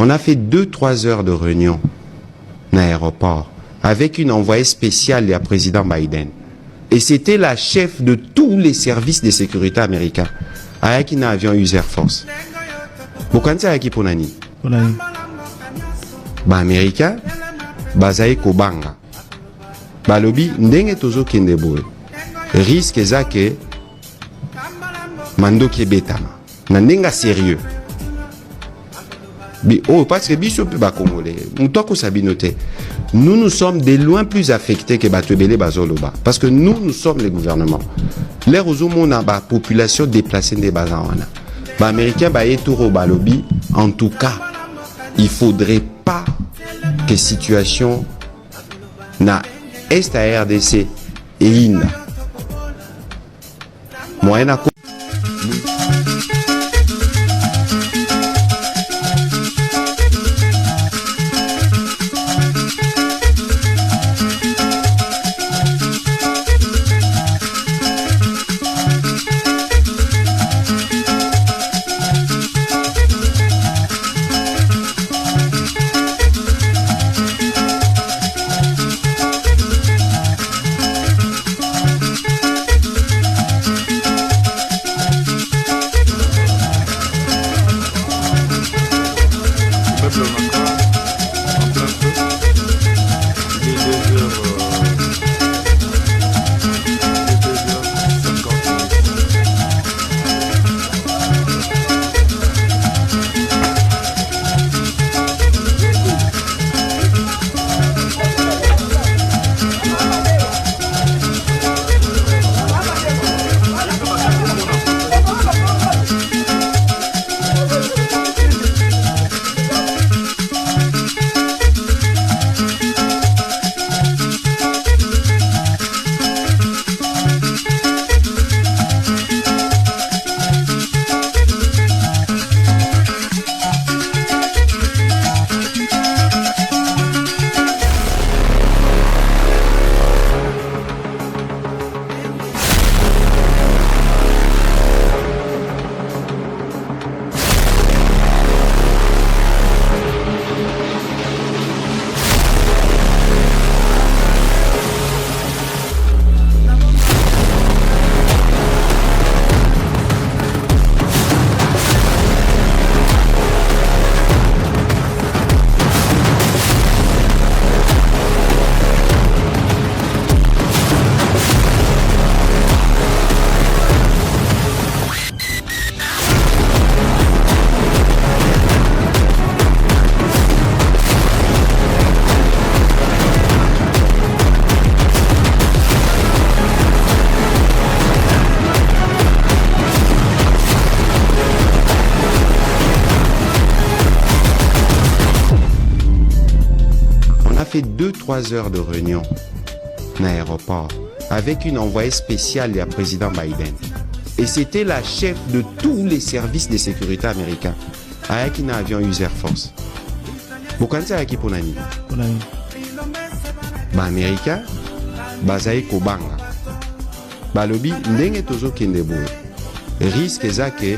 On a fait 2-3 heures de réunion dans l'aéroport avec une envoyée spéciale du président Biden. Et c'était la chef de tous les services de sécurité américains. Avec un avion US Air Force. Vous connaissez avec qui pour nani? Ba américain, bazaï kobanga. Ba lobby ndenge tozo kende boy. Risque ezake mando kebetama. Na ndenga sérieux. Oh, parce que biso pe ba congolais. Mutoko sabinote. Nous sommes de loin plus affectés que Batebele Bazoloba. Parce que nous sommes les gouvernements. L'air aux hommes, on a la population déplacée des Bazawana. Les Américains, lobby. En tout cas, il ne faudrait pas que situation na est à RDC et INA. Moyen à fait 2-3 heures de réunion dans l'aéroport avec une envoyée spéciale du président Biden. Et c'était la chef de tous les services de sécurité américains avec un avion US Air Force. Vous connaissez avec qui pour nani? Ba américain, bazaï kobanga. Ba lobby ndenge tozo kende boy. Risque ezake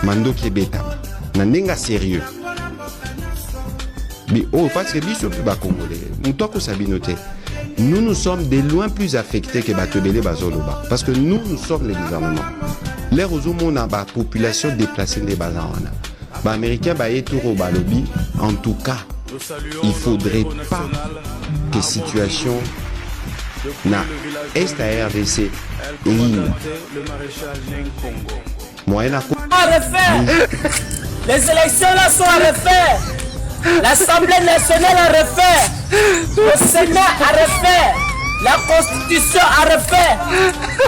mando kebetama. Na ndenga sérieux. Oh, parce que biso pe ba congolais. Mutoko sabinote. Nous sommes de loin plus affectés que Batebele Bazoloba. Parce que nous sommes les gouvernements. L'air aux hommes, on a la population déplacée des Bazawana. Les Américains, lobby. En tout cas, il ne faudrait pas que situation na est à RDC et INA. Moyen à refaire. Les élections là sont à refaire. L'Assemblée nationale à refaire. Le Sénat à refaire. La Constitution à refaire.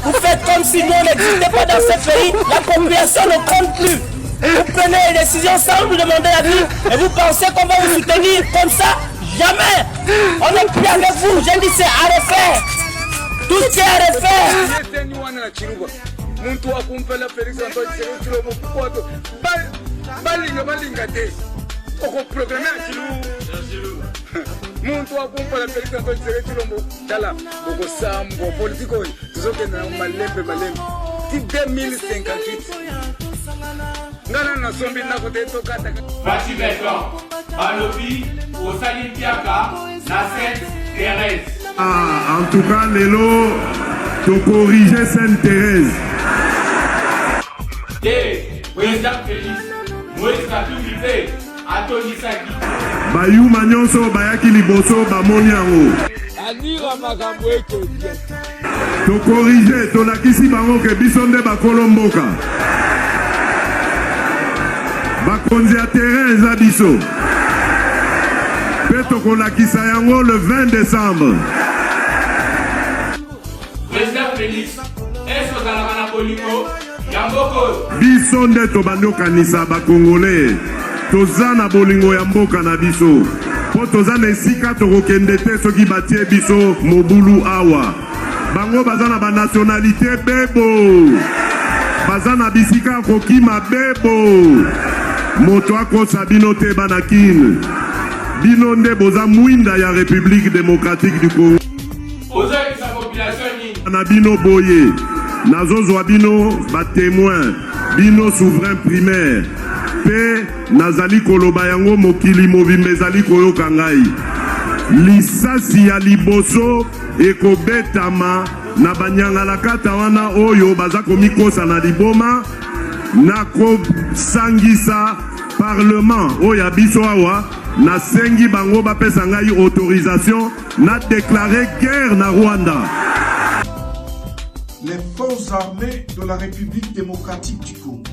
Vous faites comme si nous n'existions pas dans ce pays. La population ne compte plus. Vous prenez les décisions sans vous demander l'avis. Et vous pensez qu'on va vous soutenir comme ça? Jamais. On n'est plus avec vous. J'ai dit c'est à refaire. Tout est à refaire. Muntu wakumpa la Felix Antoine Tshisekedi dala okosambo politiko tuzokenda malembe ti 2058 ngana na sombi na kote to kata Bati Beton balobi osali piaka na Sainte-Thérèse. En tout cas, Lélo, tu corriger Sainte-Thérèse. Président Félix, Moïse Katumbi, Anthony Saki. Bayou Magnonso, Bayaki Liboso, Bamoni Yango. anira makambo ekebie To corriger, to lakisi bango ke bisonde bakolomboka. Bakonzi a terrain eza biso. Pe to kolakisa yango le 20 décembre. Président Félix, est-ce que la Bolingo, Yamboko? Biso nde tobandi okanisa bakongole toza na bolingo ya mboka na biso po toza na esika tokokende te soki batie biso mobulu awa bango baza na banationalité bebo baza na bisika kokima bebo moto akosa bino te bana kine bino nde boza mwinda ya République démocratique du Congo na bino boye nazozwa bino batémoin bino souverain primaire pe nazali koloba yango mokili mobimba ezali koyoka ngai lisasi ya liboso ekobetama na banyangalakata wana oyo baza komikosa na liboma na kosangisa parlement oyo ya biso awa nasengi bango bapesa ngai autorisation na déclarer guerre na Rwanda. Les forces armées de la République démocratique du Congo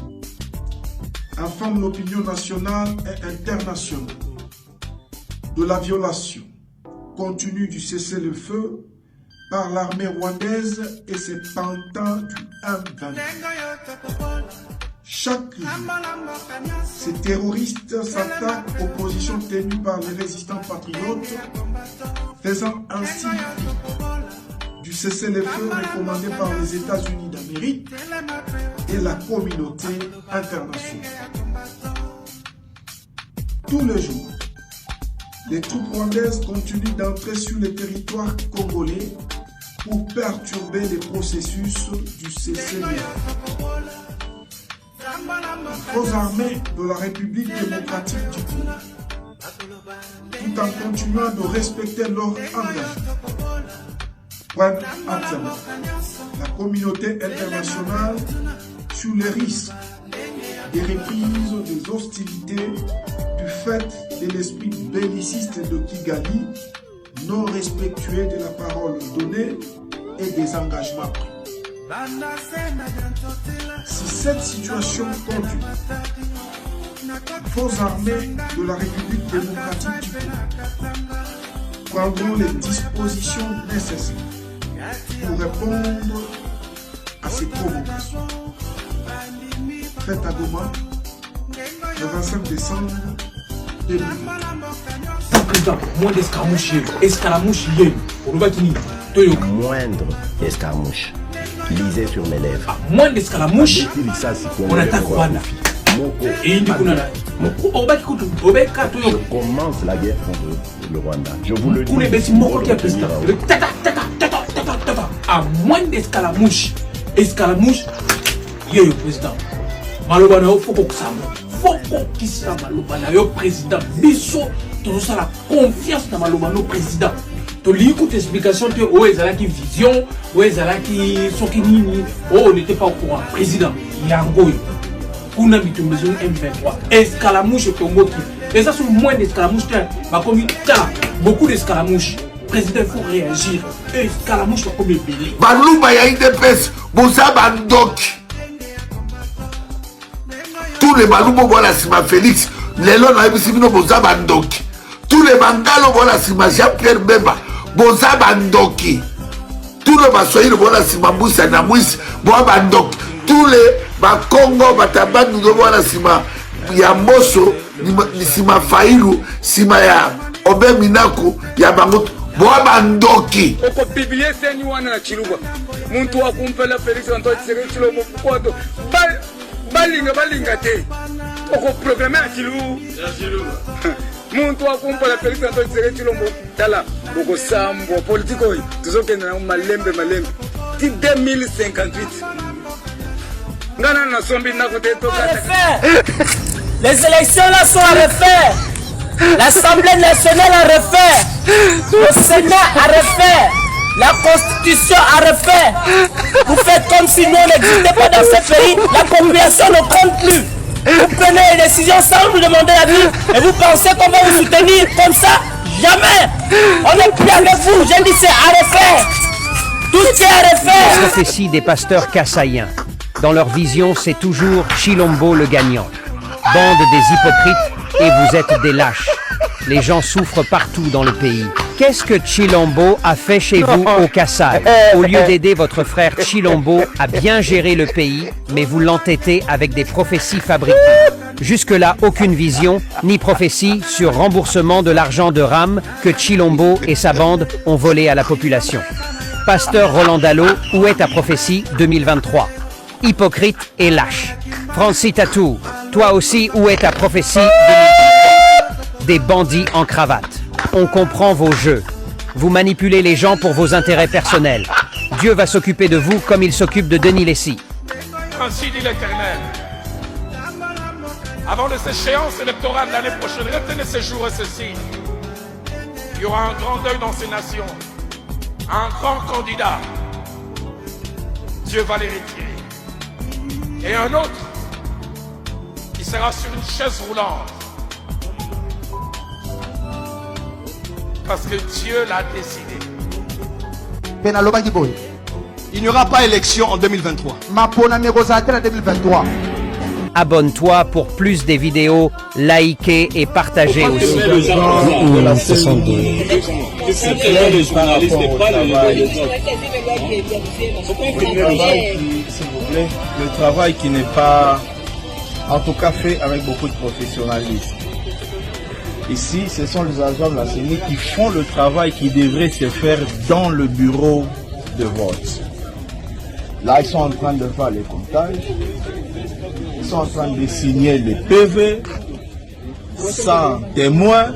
informent l'opinion nationale et internationale de la violation continue du cessez-le-feu par l'armée rwandaise et ses pantins du M23. Chaque jour, ces terroristes s'attaquent aux positions tenues par les résistants patriotes, faisant ainsi du cessez-le-feu recommandé par les États-Unis d'Amérique et la communauté internationale. Tous les jours, les troupes rwandaises continuent d'entrer sur le territoire congolais pour perturber les processus du cessez-le-feu. Les forces armées de la République démocratique du Congo, tout en continuant de respecter leur engagement, prennent entièrement la communauté internationale sur les risques des reprises des hostilités du fait de l'esprit belliciste de Kigali, non respectueux de la parole donnée et des engagements pris. Si cette situation continue, les forces armées de la République démocratique du Congo prendront les dispositions nécessaires pour répondre à ces provocations. Faites à Goma, le 25 décembre 2020. Président, moins d'escarmouche, escaramouche, moindre escarmouche. Lisez sur mes lèvres. Moins d'escaramouche, on attaque Rwanda. Et il dit qu'on a je commence la guerre contre le Rwanda. Je vous le dis. À moins d'escaramouche, escaramouche, il y a président. Malobana, il faut que ça faut qu'il soit Malobana, président. Bisso, tout ça, la confiance dans Malobana, président. Tu lis toute explication, tu es là qui vision, où est là qui sokini, oh, on n'était pas au courant. Président, il y a un goy. On a mis une maison M23. Escaramouche au Congo. Et ça, c'est moins d'escaramouche. Beaucoup d'escaramouches. Président, il faut réagir. Escaramouche, comme les bébés. Balouba ya IDPS, Bosa Bandok. Tous les Balouba voilà Sima Félix, les lois na Ibisibino Bosa Bandok. Tous les Bangalo voilà Sima Jean-Pierre Bemba, Bosa Bandoki. Tous les Basoyir voilà Sima Moussa Namouis, Boa Bandok. Tous les Bakongo Batabandu voilà Sima Yamboso, Sima Faïlou, Sima ya Obe Minaku, Yabangot. Boa Bandoki. oko biblie seni wana na chiluba muntu wa kumpela Felix Antoine Tshisekedi mo kwato balinga te oko programme ya chilu muntu wa kumpela Felix Antoine Tshisekedi mo tala boko sambo politiko tuzokenda na malembe ti 2058 ngana na sombi na côté to les élections là sont à refaire. L'Assemblée nationale a refait. Le Sénat a refait. La Constitution a refait. Vous faites comme si nous n'existions pas dans ce pays. La population ne compte plus. Vous prenez les décisions sans vous demander l'avis et vous pensez qu'on va vous soutenir comme ça? Jamais. On n'est plus avec vous. J'ai dit c'est à refaire. Tout ce qui est à refaire. La prophétie des pasteurs kassaïens. Dans leur vision, c'est toujours Chilombo le gagnant. Bande des hypocrites et vous êtes des lâches. Les gens souffrent partout dans le pays. Qu'est-ce que Chilombo a fait chez vous au Kassai? Au lieu d'aider votre frère Chilombo à bien gérer le pays, mais vous l'entêtez avec des prophéties fabriquées. Jusque-là, aucune vision, ni prophétie sur remboursement de l'argent de RAM que Chilombo et sa bande ont volé à la population. Pasteur Roland Dallot, où est ta prophétie 2023? Hypocrite et lâche. Francis Tatou, toi aussi, où est ta prophétie 2023? Des bandits en cravate. On comprend vos jeux. Vous manipulez les gens pour vos intérêts personnels. Dieu va s'occuper de vous comme il s'occupe de Denis Lessie. Ainsi dit l'Éternel. Avant de cette échéance électorale l'année prochaine, retenez ce jour et ceci. Il y aura un grand deuil dans ces nations. Un grand candidat. Dieu va les retirer. Et un autre qui sera sur une chaise roulante. Parce que Dieu l'a décidé. Il n'y aura pas élection en 2023. Abonne-toi pour plus des vidéos, likez et partagez aussi. Ce sont des... les journalistes et pas les s'il vous plaît, le travail qui n'est pas, en tout cas, fait avec beaucoup de professionnalisme. Ici, ce sont les agents de la CENI qui font le travail qui devrait se faire dans le bureau de vote. Là, ils sont en train de faire les comptages. Ils sont en train de signer les PV sans témoin,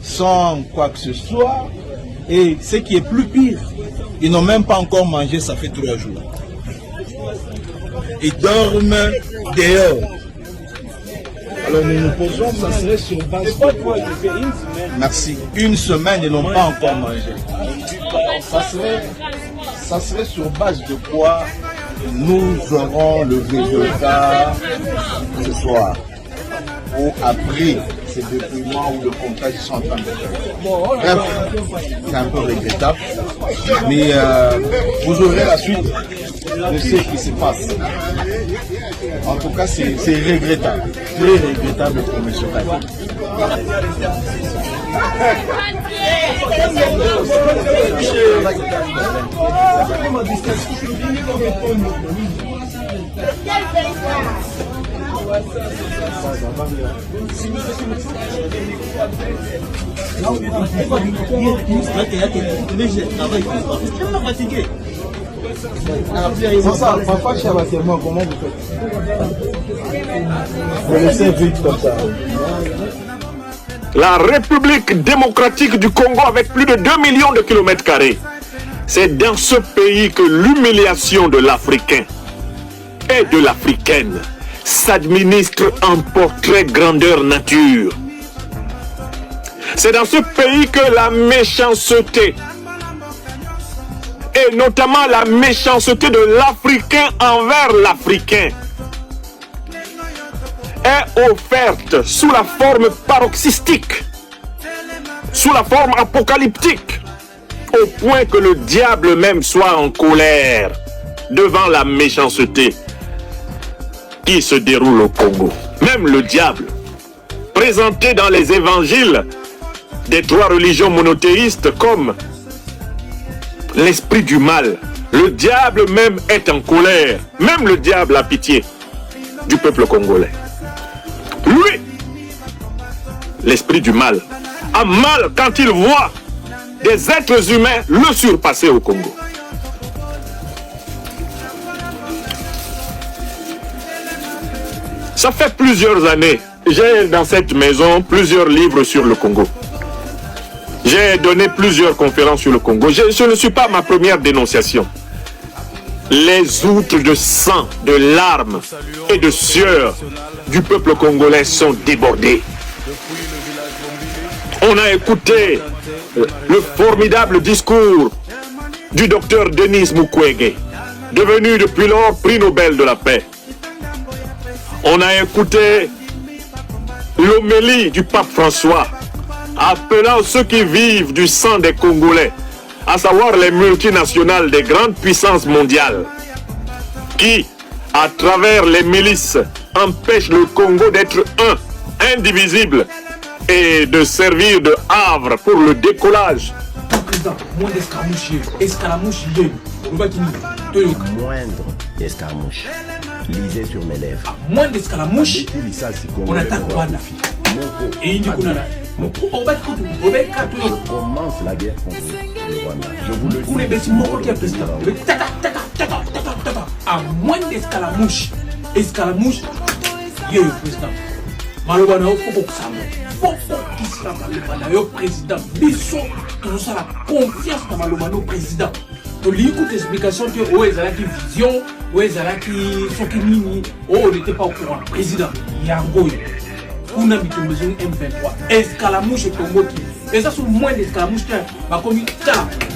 sans quoi que ce soit. Et ce qui est plus pire, ils n'ont même pas encore mangé, ça fait 3 jours. Ils dorment dehors. Alors nous nous posons, ça serait sur base de quoi? Merci. Une semaine, ils n'ont pas encore mangé. Ça serait sur base de quoi nous aurons le résultat ce soir. Ou après ces dépouillements où le comptage sont en train de faire. Bref, c'est un peu regrettable. Mais vous aurez la suite de ce qui se passe. En tout cas, c'est regrettable. Très regrettable pour M. Kati. C'est ça, parfois chez Abassement, comment vous faites? Vous laissez vite comme ça. La République démocratique du Congo avec plus de 2 millions de kilomètres carrés. C'est dans ce pays que l'humiliation de l'Africain et de l'Africaine s'administre en portrait grandeur nature. C'est dans ce pays que la méchanceté, et notamment la méchanceté de l'Africain envers l'Africain, est offerte sous la forme paroxystique, sous la forme apocalyptique, au point que le diable même soit en colère devant la méchanceté qui se déroule au Congo. Même le diable, présenté dans les évangiles des 3 religions monothéistes comme l'esprit du mal, le diable même est en colère. Même le diable a pitié du peuple congolais. Lui, l'esprit du mal, a mal quand il voit des êtres humains le surpasser au Congo. Ça fait plusieurs années, j'ai dans cette maison plusieurs livres sur le Congo. J'ai donné plusieurs conférences sur le Congo. Ce ne suis pas ma première dénonciation. les outres de sang, de larmes et de sueur du peuple congolais sont débordées. On a écouté le formidable discours du docteur Denis Mukwege, devenu depuis lors prix Nobel de la paix. On a écouté l'homélie du pape François, appelant ceux qui vivent du sang des Congolais, à savoir les multinationales des grandes puissances mondiales, qui, à travers les milices, empêchent le Congo d'être indivisible, et de servir de havre pour le décollage. Moindre escarmouche. Lisez sur mes lèvres. Moindre escarmouche. On attaque Rwanda. Et il dit qu'on a là. Je commence la guerre contre le Rwanda. Je vous le dis. À moins d'escalamouche. Escalamouche. Il y a le président. Malobana au président biso toza la confiance dans Malobana au président to l'écoute explication que oh ezalaki vision oh ezalaki soki nini oh on n'était pas au courant président yango kuna bitumbezo M23 escalamouche tomoki et ça sur moins d'escalamouche bah comme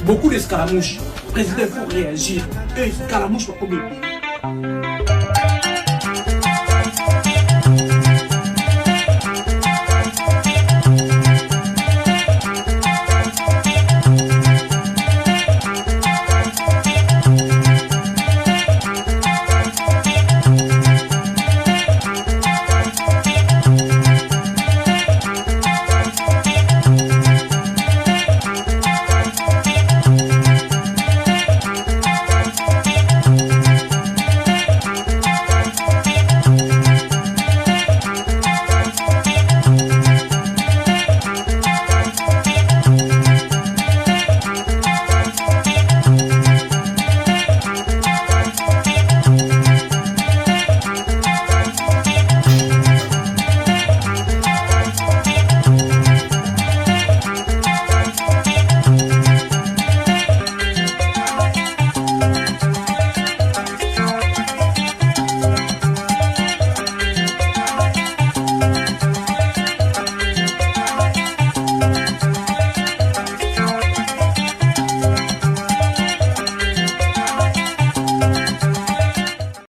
beaucoup d'escalamouche président faut réagir escalamouche bah comme